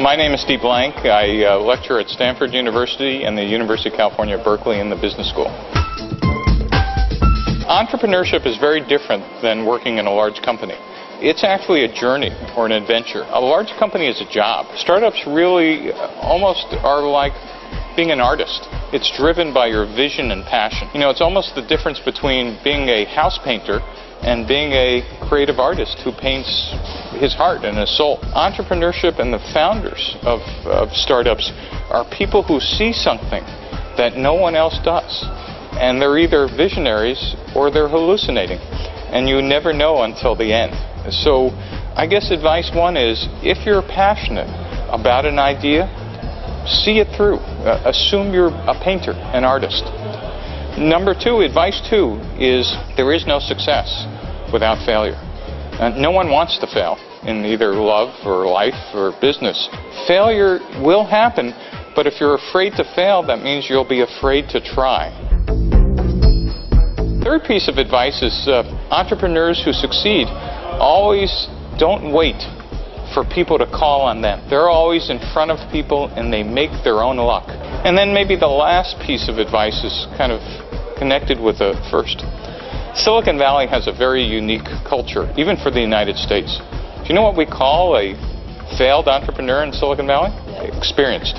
My name is Steve Blank. I lecture at Stanford University and the University of California, Berkeley in the business school. Entrepreneurship is very different than working in a large company. It's actually a journey or an adventure. A large company is a job. Startups really almost are like being an artist. It's driven by your vision and passion. You know, it's almost the difference between being a house painter and being a creative artist who paints his heart and his soul. Entrepreneurship and the founders of startups are people who see something that no one else does. And they're either visionaries or they're hallucinating. And you never know until the end. So I guess advice one is, if you're passionate about an idea, see it through. Assume you're a painter, an artist. Number two, advice two is there is no success without failure. No one wants to fail in either love or life or business. Failure will happen, but if you're afraid to fail, that means you'll be afraid to try. Third piece of advice is entrepreneurs who succeed always don't wait for people to call on them. They're always in front of people and they make their own luck. And then maybe the last piece of advice is kind of connected with the first. Silicon Valley has a very unique culture, even for the United States. Do you know what we call a failed entrepreneur in Silicon Valley? Experienced.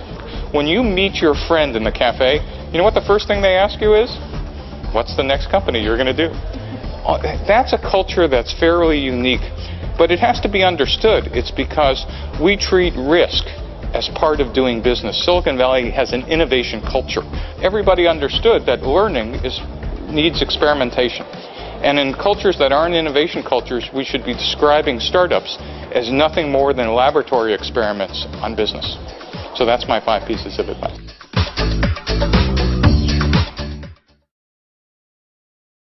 When you meet your friend in the cafe, you know what the first thing they ask you is? What's the next company you're going to do? That's a culture that's fairly unique, but it has to be understood. It's because we treat risk as part of doing business. Silicon Valley has an innovation culture. Everybody understood that learning needs experimentation. And in cultures that aren't innovation cultures, we should be describing startups as nothing more than laboratory experiments on business. So that's my 5 pieces of advice.